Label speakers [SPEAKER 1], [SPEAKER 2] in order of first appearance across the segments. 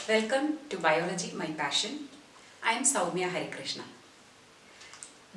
[SPEAKER 1] Welcome to Biology, My Passion. I am Soumya Harikrishna.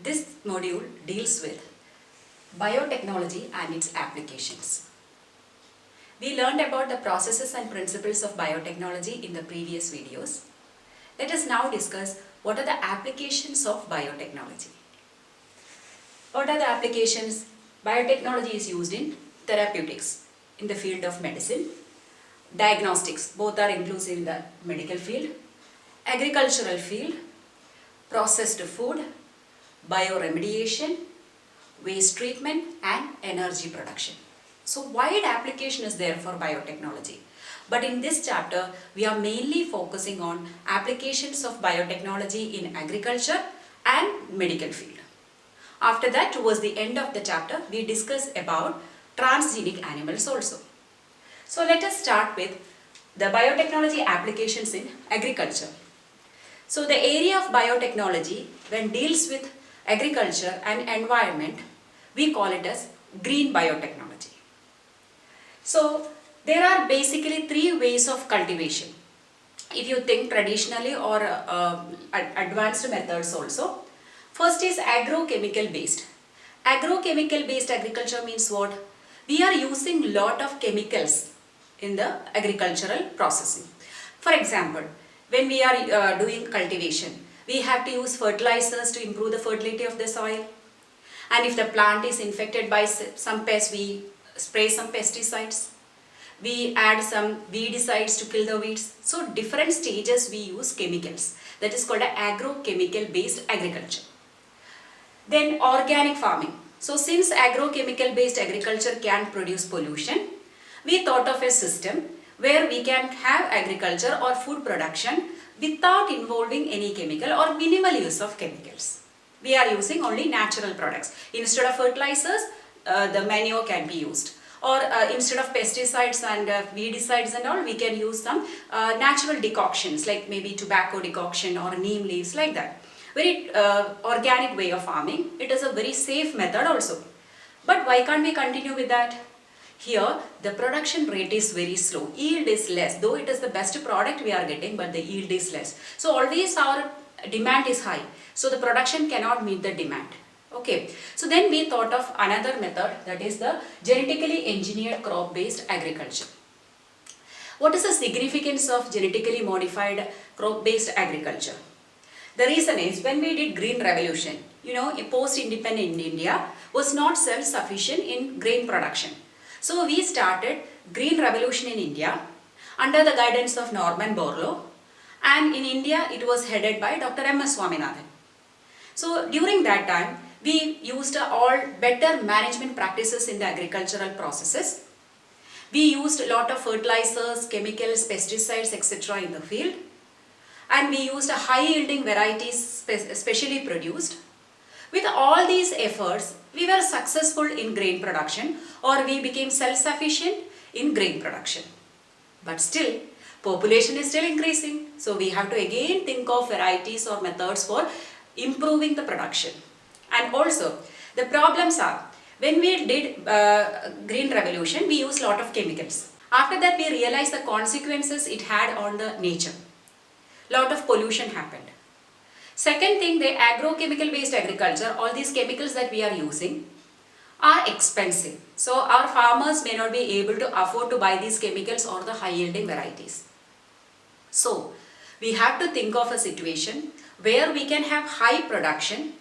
[SPEAKER 1] This module deals with biotechnology and its applications. We learned about the processes and principles of biotechnology in the previous videos. Let us now discuss what are the applications of biotechnology. What are the applications? Biotechnology is used in therapeutics, in the field of medicine, diagnostics, both are inclusive in the medical field, agricultural field, processed food, bioremediation, waste treatment and energy production. So wide application is there for biotechnology. But in this chapter, we are mainly focusing on applications of biotechnology in agriculture and medical field. After that, towards the end of the chapter, we discuss about transgenic animals also. So let us start with the biotechnology applications in agriculture. So the area of biotechnology when deals with agriculture and environment, we call it as green biotechnology. So there are basically three ways of cultivation. If you think traditionally or advanced methods also. First is agrochemical based. Agrochemical based agriculture means what? We are using lot of chemicals in the agricultural processing. For example, when we are doing cultivation, we have to use fertilizers to improve the fertility of the soil. And if the plant is infected by some pest, we spray some pesticides. We add some weedicides to kill the weeds. So different stages we use chemicals. That is called agrochemical based agriculture. Then organic farming. So since agrochemical based agriculture can produce pollution, we thought of a system where we can have agriculture or food production without involving any chemical or minimal use of chemicals. We are using only natural products. Instead of fertilizers, the manure can be used. Or instead of pesticides and weedicides and all, we can use some natural decoctions like maybe tobacco decoction or neem leaves like that. Very organic way of farming. It is a very safe method also. But why can't we continue with that? Here, the production rate is very slow. Yield is less. Though it is the best product we are getting, but the yield is less. So always our demand is high. So the production cannot meet the demand. Okay. So then we thought of another method, that is the genetically engineered crop-based agriculture. What is the significance of genetically modified crop-based agriculture? The reason is when we did Green Revolution, post-independent India was not self-sufficient in grain production. So we started Green Revolution in India under the guidance of Norman Borlaug, and in India it was headed by Dr. M.S. Swaminathan. So during that time, we used all better management practices in the agricultural processes. We used a lot of fertilizers, chemicals, pesticides, etc. in the field. And we used high yielding varieties specially produced. With all these efforts, we were successful in grain production, or we became self-sufficient in grain production. But still, population is still increasing. So we have to again think of varieties or methods for improving the production. And also, the problems are, when we did Green Revolution, we used a lot of chemicals. After that, we realized the consequences it had on the nature. Lot of pollution happened. Second thing, the agrochemical based agriculture, all these chemicals that we are using are expensive. So our farmers may not be able to afford to buy these chemicals or the high yielding varieties. So we have to think of a situation where we can have high production,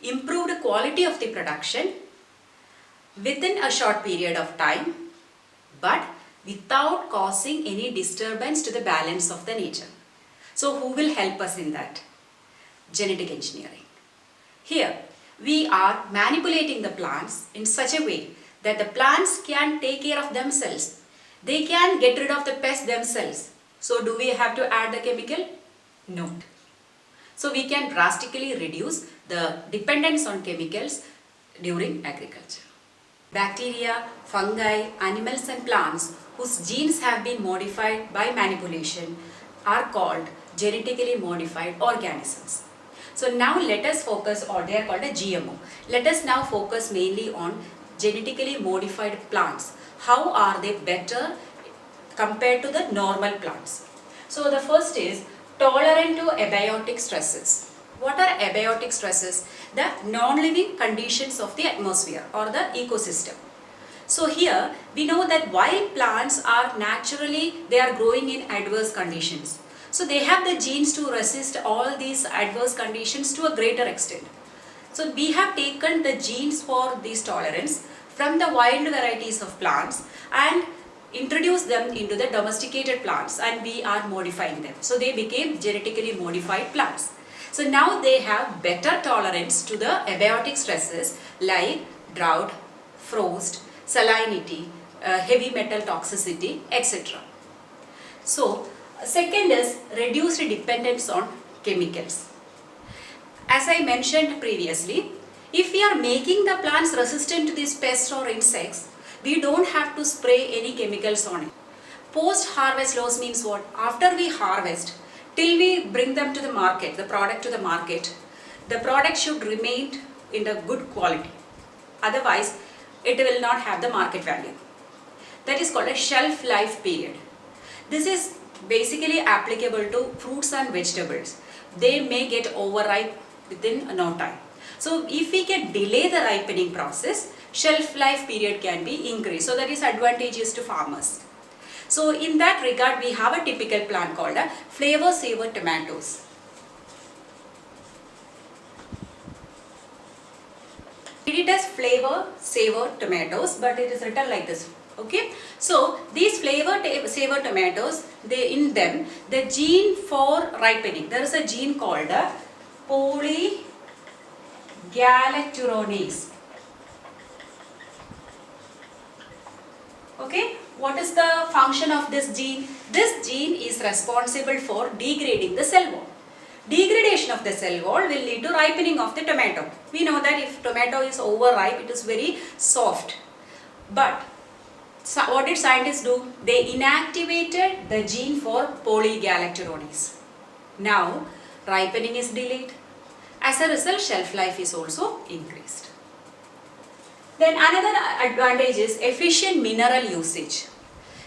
[SPEAKER 1] improved quality of the production within a short period of time, but without causing any disturbance to the balance of the nature. So who will help us in that? Genetic engineering. Here, we are manipulating the plants in such a way that the plants can take care of themselves. They can get rid of the pests themselves. So do we have to add the chemical? No. So we can drastically reduce the dependence on chemicals during agriculture. Bacteria, fungi, animals and plants whose genes have been modified by manipulation are called genetically modified organisms. So now let us focus, or they are called a GMO. Let us now focus mainly on genetically modified plants. How are they better compared to the normal plants? So the first is tolerant to abiotic stresses. What are abiotic stresses? The non-living conditions of the atmosphere or the ecosystem. So here we know that while plants are naturally, they are growing in adverse conditions. So they have the genes to resist all these adverse conditions to a greater extent. So we have taken the genes for this tolerance from the wild varieties of plants and introduced them into the domesticated plants, and we are modifying them. So they became genetically modified plants. So now they have better tolerance to the abiotic stresses like drought, frost, salinity, heavy metal toxicity, etc. So second is reduced dependence on chemicals. As I mentioned previously, if we are making the plants resistant to these pests or insects, we don't have to spray any chemicals on it. Post-harvest loss means what? After we harvest, till we bring them to the market, the product to the market, the product should remain in the good quality. Otherwise, it will not have the market value. That is called a shelf life period. This is basically applicable to fruits and vegetables. They may get overripe within no time. So if we can delay the ripening process, shelf life period can be increased. So that is advantageous to farmers. So in that regard, we have a typical plant called a flavor saver tomatoes. It is flavor saver tomatoes, but it is written like this. Okay, so these flavor saver tomatoes, in them the gene for ripening, there is a gene called a polygalacturonase. Okay, what is the function of this gene? This gene is responsible for degrading the cell wall. Degradation of the cell wall will lead to ripening of the tomato. We know that if tomato is overripe, it is very soft. But so what did scientists do? They inactivated the gene for polygalacturonase. Now, ripening is delayed. As a result, shelf life is also increased. Then another advantage is efficient mineral usage.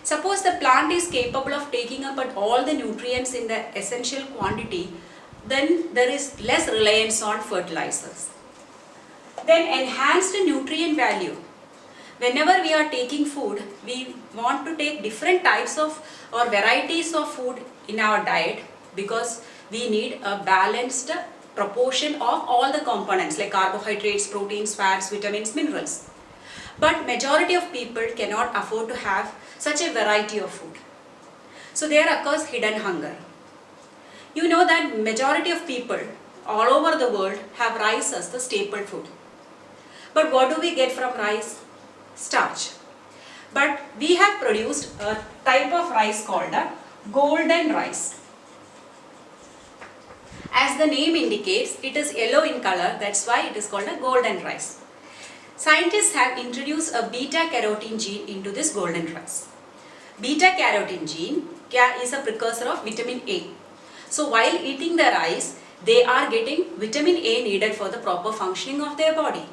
[SPEAKER 1] Suppose the plant is capable of taking up all the nutrients in the essential quantity, then there is less reliance on fertilizers. Then enhanced nutrient value. Whenever we are taking food, we want to take different types of or varieties of food in our diet because we need a balanced proportion of all the components like carbohydrates, proteins, fats, vitamins, minerals. But majority of people cannot afford to have such a variety of food. So there occurs hidden hunger. You know that majority of people all over the world have rice as the staple food. But what do we get from rice? Starch. But we have produced a type of rice called a golden rice. As the name indicates, it is yellow in color, that's why it is called a golden rice. Scientists have introduced a beta-carotene gene into this golden rice. Beta-carotene gene is a precursor of vitamin A. So while eating the rice, they are getting vitamin A needed for the proper functioning of their body.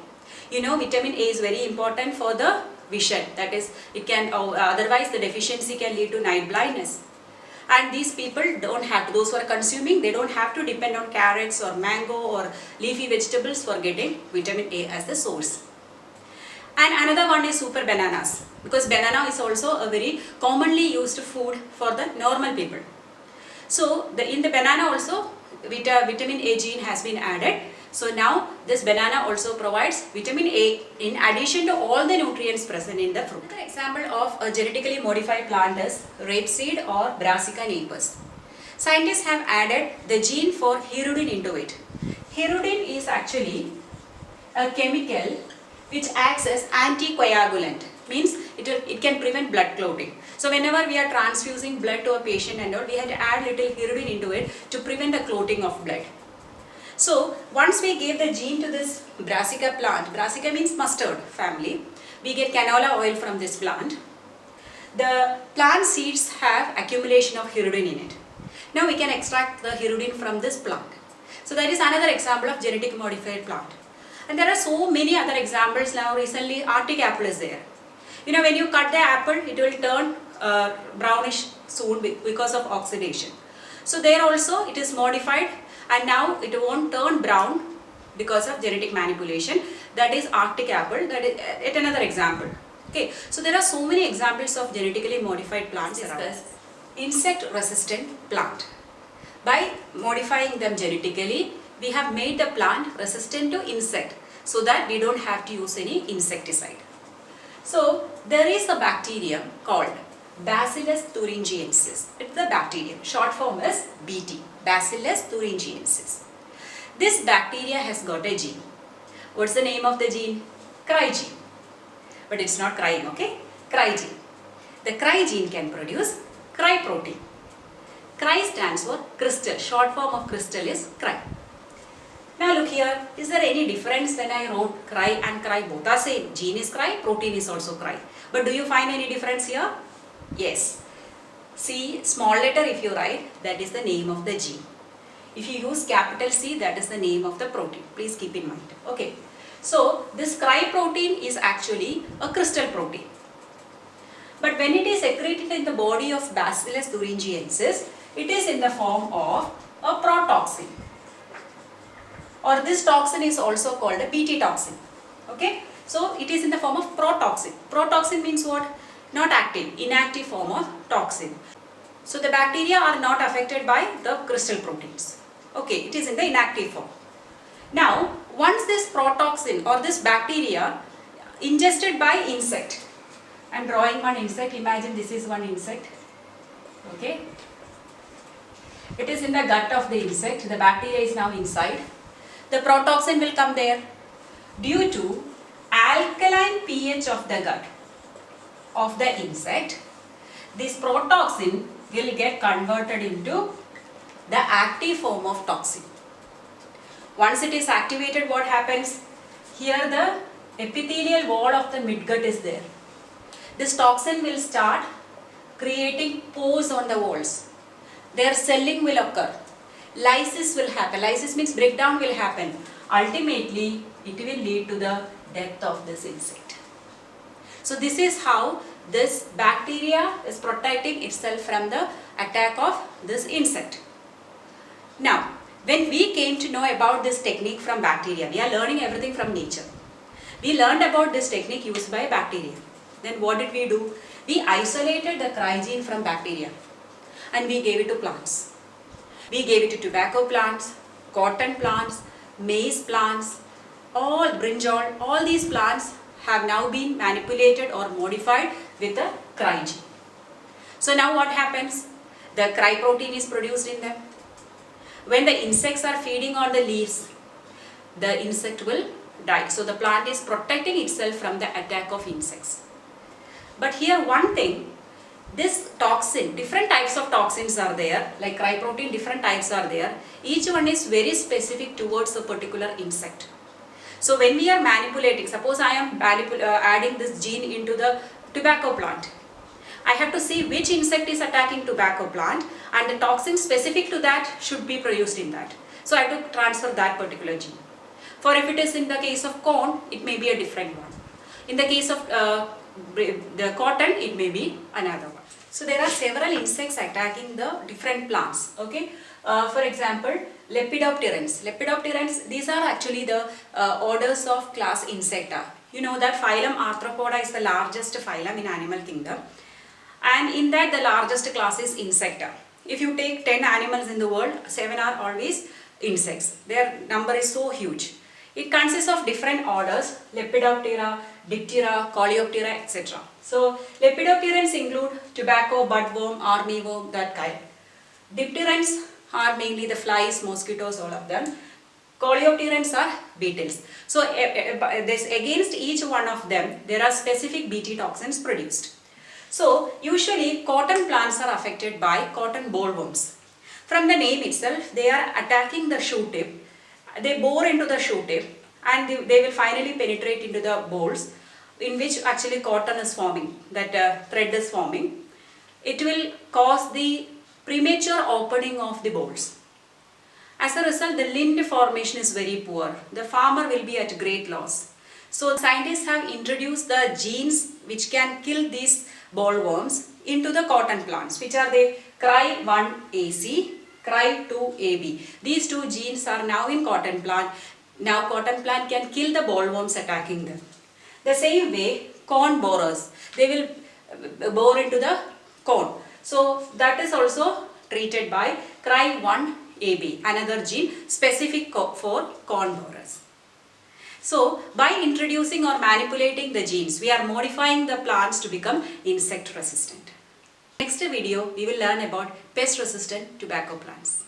[SPEAKER 1] You know, vitamin A is very important for the vision. That is, it can otherwise the deficiency can lead to night blindness. And these people don't have to, those who are consuming, they don't have to depend on carrots or mango or leafy vegetables for getting vitamin A as the source. And another one is super bananas, because banana is also a very commonly used food for the normal people. So in the banana also vitamin A gene has been added. So now this banana also provides vitamin A in addition to all the nutrients present in the fruit. An example of a genetically modified plant is rapeseed or Brassica napus. Scientists have added the gene for hirudin into it. Hirudin is actually a chemical which acts as anticoagulant, means it can prevent blood clotting. So whenever we are transfusing blood to a patient and all, we have to add little hirudin into it to prevent the clotting of blood. So once we gave the gene to this Brassica plant, Brassica means mustard family, we get canola oil from this plant. The plant seeds have accumulation of hirudin in it. Now we can extract the hirudin from this plant. So that is another example of genetic modified plant. And there are so many other examples now. Recently Arctic apple is there. When you cut the apple, it will turn brownish soon because of oxidation. So there also it is modified, and now it won't turn brown because of genetic manipulation. That is Arctic apple. That is yet another example. Okay, so there are so many examples of genetically modified plants around. Insect resistant plant. By modifying them genetically, we have made the plant resistant to insect, so that we don't have to use any insecticide. So there is a bacterium called Bacillus thuringiensis. It's the bacterium. Short form is BT. Bacillus thuringiensis. This bacteria has got a gene. What's the name of the gene? Cry gene. But it's not crying, okay? Cry gene. The cry gene can produce cry protein. Cry stands for crystal. Short form of crystal is cry. Now look here, is there any difference when I wrote cry and cry? Both are same. Gene is cry, protein is also cry. But do you find any difference here? Yes. See, small letter if you write, that is the name of the gene. If you use capital C, that is the name of the protein. Please keep in mind. Okay. So this cry protein is actually a crystal protein. But when it is secreted in the body of Bacillus thuringiensis, it is in the form of a protoxin. Or this toxin is also called a Bt toxin. Okay? So it is in the form of protoxin. Protoxin means what? Not active, inactive form of toxin. So the bacteria are not affected by the crystal proteins. Okay, it is in the inactive form. Now, once this protoxin or this bacteria ingested by insect, I am drawing one insect. Imagine this is one insect. Okay? It is in the gut of the insect. The bacteria is now inside. The protoxin will come there. Due to alkaline pH of the gut of the insect, this protoxin will get converted into the active form of toxin. Once it is activated, what happens? Here the epithelial wall of the midgut is there. This toxin will start creating pores on the walls. Their celling will occur. Lysis will happen. Lysis means breakdown will happen. Ultimately, it will lead to the death of this insect. So this is how this bacteria is protecting itself from the attack of this insect. Now, when we came to know about this technique from bacteria, we are learning everything from nature. We learned about this technique used by bacteria. Then what did we do? We isolated the cry gene from bacteria and we gave it to plants. We gave it to tobacco plants, cotton plants, maize plants, all brinjal, all these plants have now been manipulated or modified with the cry gene. So now what happens? The cry protein is produced in them. When the insects are feeding on the leaves, the insect will die. So the plant is protecting itself from the attack of insects. But here one thing, this toxin, different types of toxins are there, like cry protein, different types are there. Each one is very specific towards a particular insect. So when we are manipulating, suppose I am adding this gene into the tobacco plant. I have to see which insect is attacking tobacco plant and the toxin specific to that should be produced in that. So I have to transfer that particular gene. For if it is in the case of corn, it may be a different one. In the case of the cotton, it may be another one. So there are several insects attacking the different plants. Okay. For example, Lepidopterans. Lepidopterans, these are actually the orders of class Insecta. You know that phylum Arthropoda is the largest phylum in animal kingdom. And in that the largest class is Insecta. If you take 10 animals in the world, 7 are always insects. Their number is so huge. It consists of different orders, Lepidoptera, Diptera, Coleoptera, etc. So Lepidopterans include tobacco, budworm, armyworm, that kind. Dipterans are mainly the flies, mosquitoes, all of them. Coleopterans are beetles. So against each one of them, there are specific Bt toxins produced. So usually cotton plants are affected by cotton bollworms. From the name itself, they are attacking the shoot tip. They bore into the shoot tip and they will finally penetrate into the bolls in which actually cotton is forming, that thread is forming. It will cause the premature opening of the bolls. As a result, the lint formation is very poor. The farmer will be at great loss. So scientists have introduced the genes which can kill these bollworms into the cotton plants, which are the Cry1AC, CRY2AB. These two genes are now in cotton plant. Now cotton plant can kill the bollworms attacking them. The same way, corn borers, they will bore into the corn. So that is also treated by CRY1AB, another gene specific for corn borers. So by introducing or manipulating the genes, we are modifying the plants to become insect resistant. Next video, we will learn about pest resistant tobacco plants.